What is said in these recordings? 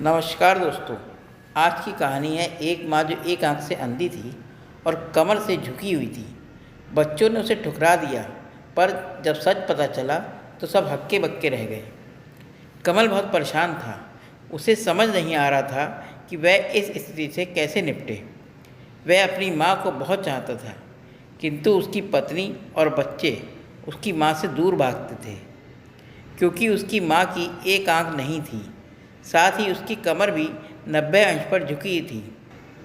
नमस्कार दोस्तों। आज की कहानी है एक माँ जो एक आंख से अंधी थी और कमर से झुकी हुई थी। बच्चों ने उसे ठुकरा दिया, पर जब सच पता चला तो सब हक्के बक्के रह गए। कमल बहुत परेशान था। उसे समझ नहीं आ रहा था कि वह इस स्थिति से कैसे निपटे। वह अपनी माँ को बहुत चाहता था, किंतु उसकी पत्नी और बच्चे उसकी माँ से दूर भागते थे, क्योंकि उसकी माँ की एक आंख नहीं थी, साथ ही उसकी कमर भी 90 अंश पर झुकी थी।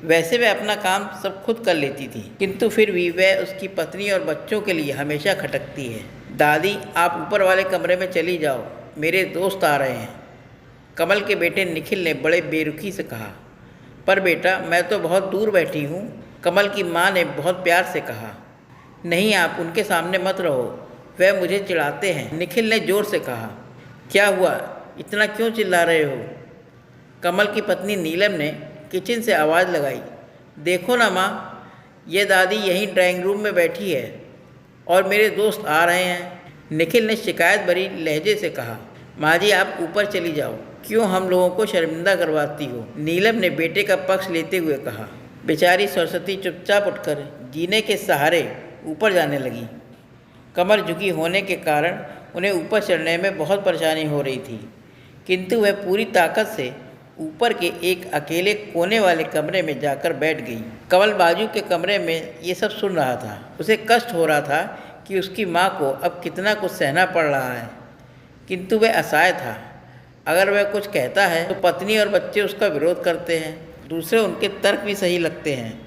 वैसे वह अपना काम सब खुद कर लेती थी, किंतु फिर भी वह उसकी पत्नी और बच्चों के लिए हमेशा खटकती है। दादी, आप ऊपर वाले कमरे में चली जाओ, मेरे दोस्त आ रहे हैं, कमल के बेटे निखिल ने बड़े बेरुखी से कहा। पर बेटा, मैं तो बहुत दूर बैठी हूँ, कमल की माँ ने बहुत प्यार से कहा। नहीं, आप उनके सामने मत रहो, वह मुझे चिढ़ाते हैं, निखिल ने ज़ोर से कहा। क्या हुआ, इतना क्यों चिल्ला रहे हो? कमल की पत्नी नीलम ने किचन से आवाज़ लगाई। देखो ना माँ, ये दादी यहीं ड्राइंग रूम में बैठी है और मेरे दोस्त आ रहे हैं। निखिल ने शिकायत भरी लहजे से कहा। माँ जी, आप ऊपर चली जाओ, क्यों हम लोगों को शर्मिंदा करवाती हो? नीलम ने बेटे का पक्ष लेते हुए कहा। बेचारी सरस्वती चुपचाप उठकर जीने के सहारे ऊपर जाने लगी। कमर झुकी होने के कारण उन्हें ऊपर चढ़ने में बहुत परेशानी हो रही थी, किंतु वह पूरी ताकत से ऊपर के एक अकेले कोने वाले कमरे में जाकर बैठ गई। कमल बाजू के कमरे में ये सब सुन रहा था। उसे कष्ट हो रहा था कि उसकी माँ को अब कितना कुछ सहना पड़ रहा है, किंतु वह असहाय था। अगर वह कुछ कहता है तो पत्नी और बच्चे उसका विरोध करते हैं। दूसरे उनके तर्क भी सही लगते हैं,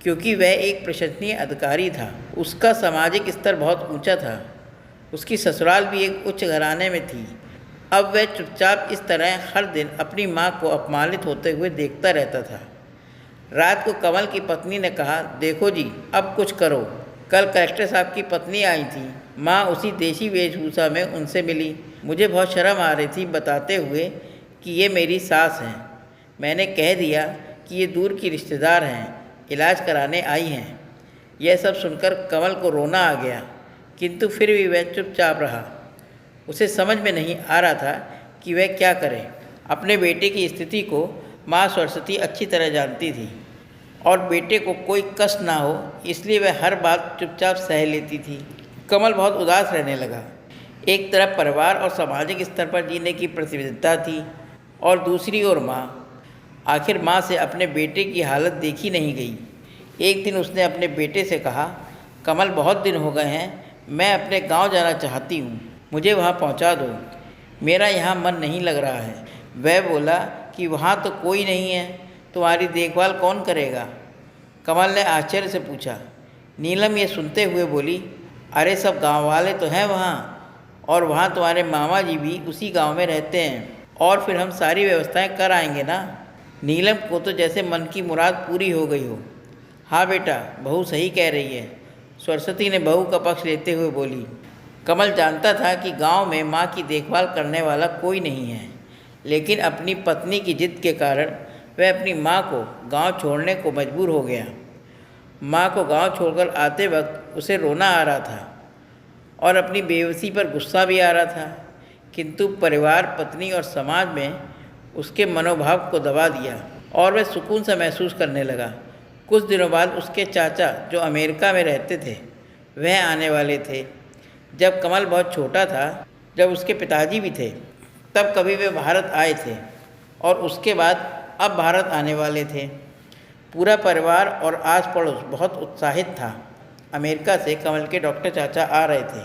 क्योंकि वह एक प्रशंसनीय अधिकारी था। उसका सामाजिक स्तर बहुत ऊंचा था। उसकी ससुराल भी एक उच्च घराने में थी। अब वह चुपचाप इस तरह हर दिन अपनी माँ को अपमानित होते हुए देखता रहता था। रात को कमल की पत्नी ने कहा, देखो जी, अब कुछ करो। कल कलेक्टर साहब की पत्नी आई थी, माँ उसी देसी वेशभूषा में उनसे मिली। मुझे बहुत शर्म आ रही थी बताते हुए कि ये मेरी सास हैं। मैंने कह दिया कि ये दूर की रिश्तेदार हैं, इलाज कराने आई हैं। यह सब सुनकर कमल को रोना आ गया, किंतु फिर भी वह चुपचाप रहा। उसे समझ में नहीं आ रहा था कि वह क्या करे। अपने बेटे की स्थिति को माँ सरस्वती अच्छी तरह जानती थी और बेटे को कोई कष्ट ना हो, इसलिए वह हर बात चुपचाप सह लेती थी। कमल बहुत उदास रहने लगा। एक तरफ परिवार और सामाजिक स्तर पर जीने की प्रतिबद्धता थी और दूसरी ओर माँ। आखिर माँ से अपने बेटे की हालत देखी नहीं गई। एक दिन उसने अपने बेटे से कहा, कमल, बहुत दिन हो गए हैं, मैं अपने गांव जाना चाहती हूँ, मुझे वहाँ पहुँचा दो, मेरा यहाँ मन नहीं लग रहा है। वह बोला कि वहाँ तो कोई नहीं है, तुम्हारी देखभाल कौन करेगा? कमल ने आश्चर्य से पूछा। नीलम ये सुनते हुए बोली, अरे सब गांव वाले तो हैं वहाँ, और वहाँ तुम्हारे मामा जी भी उसी गांव में रहते हैं, और फिर हम सारी व्यवस्थाएं कर आएंगे ना। नीलम को तो जैसे मन की मुराद पूरी हो गई हो। हाँ बेटा, बहू सही कह रही है, सरस्वती ने बहू का पक्ष लेते हुए बोली। कमल जानता था कि गांव में माँ की देखभाल करने वाला कोई नहीं है, लेकिन अपनी पत्नी की जिद के कारण वह अपनी माँ को गांव छोड़ने को मजबूर हो गया। माँ को गांव छोड़कर आते वक्त उसे रोना आ रहा था और अपनी बेबसी पर गुस्सा भी आ रहा था, किंतु परिवार, पत्नी और समाज में उसके मनोभाव को दबा दिया और वह सुकून सा महसूस करने लगा। कुछ दिनों बाद उसके चाचा, जो अमेरिका में रहते थे, वह आने वाले थे। जब कमल बहुत छोटा था, जब उसके पिताजी भी थे, तब कभी वे भारत आए थे और उसके बाद अब भारत आने वाले थे। पूरा परिवार और आस पड़ोस बहुत उत्साहित था। अमेरिका से कमल के डॉक्टर चाचा आ रहे थे।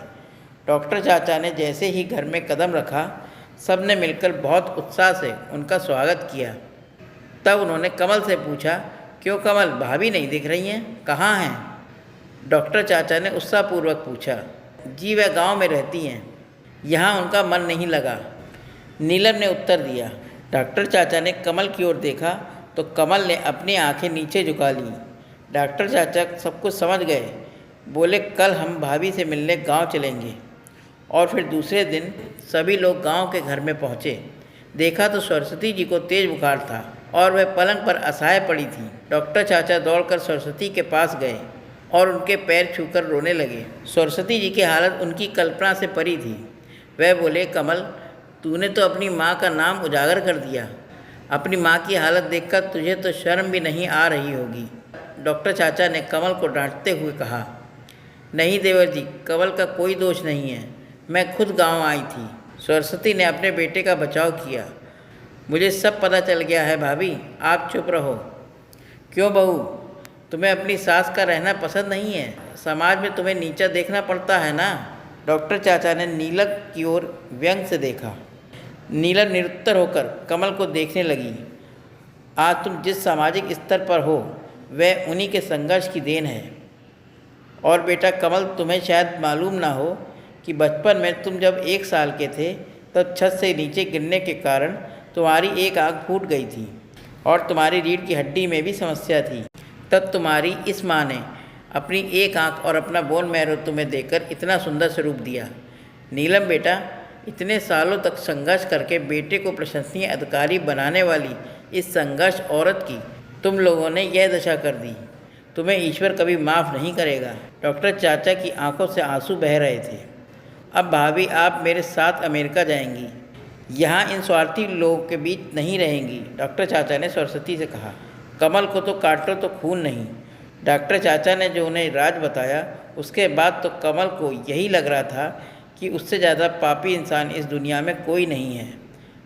डॉक्टर चाचा ने जैसे ही घर में कदम रखा, सब ने मिलकर बहुत उत्साह से उनका स्वागत किया। तब उन्होंने कमल से पूछा, क्यों कमल, भाभी नहीं दिख रही हैं, कहाँ हैं? डॉक्टर चाचा ने उत्साहपूर्वक पूछा। जी, वह गांव में रहती हैं, यहाँ उनका मन नहीं लगा, नीलम ने उत्तर दिया। डॉक्टर चाचा ने कमल की ओर देखा तो कमल ने अपनी आंखें नीचे झुका ली। डॉक्टर चाचा सब कुछ समझ गए। बोले, कल हम भाभी से मिलने गांव चलेंगे। और फिर दूसरे दिन सभी लोग गांव के घर में पहुँचे। देखा तो सरस्वती जी को तेज बुखार था और वह पलंग पर असहाय पड़ी थी। डॉक्टर चाचा दौड़कर सरस्वती के पास गए और उनके पैर छूकर रोने लगे। सरस्वती जी की हालत उनकी कल्पना से परी थी। वह बोले, कमल, तूने तो अपनी माँ का नाम उजागर कर दिया। अपनी माँ की हालत देखकर तुझे तो शर्म भी नहीं आ रही होगी। डॉक्टर चाचा ने कमल को डांटते हुए कहा। नहीं देवर जी, कमल का कोई दोष नहीं है, मैं खुद गांव आई थी। सरस्वती ने अपने बेटे का बचाव किया। मुझे सब पता चल गया है भाभी, आप चुप रहो। क्यों बहू, तुम्हें अपनी सास का रहना पसंद नहीं है? समाज में तुम्हें नीचा देखना पड़ता है ना? डॉक्टर चाचा ने नीलम की ओर व्यंग से देखा। नीलम निरुत्तर होकर कमल को देखने लगी। आज तुम जिस सामाजिक स्तर पर हो वह उन्हीं के संघर्ष की देन है। और बेटा कमल, तुम्हें शायद मालूम ना हो कि बचपन में तुम जब 1 साल के थे तब छत से नीचे गिरने के कारण तुम्हारी एक आँख फूट गई थी और तुम्हारी रीढ़ की हड्डी में भी समस्या थी। तब तुम्हारी इस माँ ने अपनी एक आँख और अपना बोन मैरो तुम्हें देकर इतना सुंदर स्वरूप दिया। नीलम बेटा, इतने सालों तक संघर्ष करके बेटे को प्रशंसनीय अधिकारी बनाने वाली इस संघर्ष औरत की तुम लोगों ने यह दशा कर दी। तुम्हें ईश्वर कभी माफ़ नहीं करेगा। डॉक्टर चाचा की आंखों से आंसू बह रहे थे। अब भाभी, आप मेरे साथ अमेरिका जाएंगी, यहाँ इन स्वार्थी लोगों के बीच नहीं रहेंगी, डॉक्टर चाचा ने सरस्वती से कहा। कमल को तो काटो तो खून नहीं। डॉक्टर चाचा ने जो उन्हें राज बताया उसके बाद तो कमल को यही लग रहा था कि उससे ज़्यादा पापी इंसान इस दुनिया में कोई नहीं है।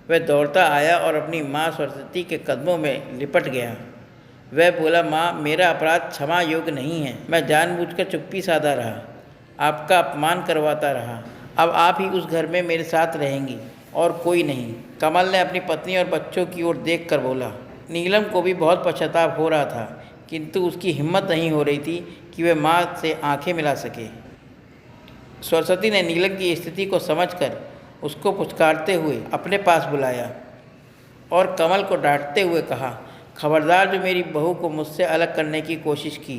वह दौड़ता आया और अपनी माँ सरस्वती के कदमों में लिपट गया। वह बोला, माँ, मेरा अपराध क्षमा योग्य नहीं है। मैं जानबूझकर चुप्पी साधा रहा, आपका अपमान करवाता रहा। अब आप ही उस घर में मेरे साथ रहेंगी और कोई नहीं। कमल ने अपनी पत्नी और बच्चों की ओर देखकर बोला। नीलम को भी बहुत पश्चाताप हो रहा था, किंतु उसकी हिम्मत नहीं हो रही थी कि वह माँ से आंखें मिला सके। सरस्वती ने नीलम की स्थिति को समझकर उसको पुचकारते हुए अपने पास बुलाया और कमल को डांटते हुए कहा, खबरदार, जो मेरी बहू को मुझसे अलग करने की कोशिश की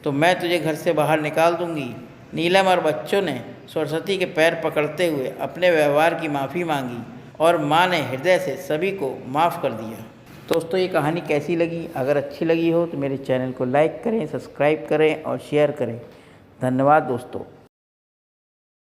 तो मैं तुझे घर से बाहर निकाल दूंगी। नीलम और बच्चों ने सरस्वती के पैर पकड़ते हुए अपने व्यवहार की माफ़ी मांगी और माँ ने हृदय से सभी को माफ़ कर दिया। दोस्तों, ये कहानी कैसी लगी? अगर अच्छी लगी हो तो मेरे चैनल को लाइक करें, सब्सक्राइब करें और शेयर करें। धन्यवाद दोस्तों।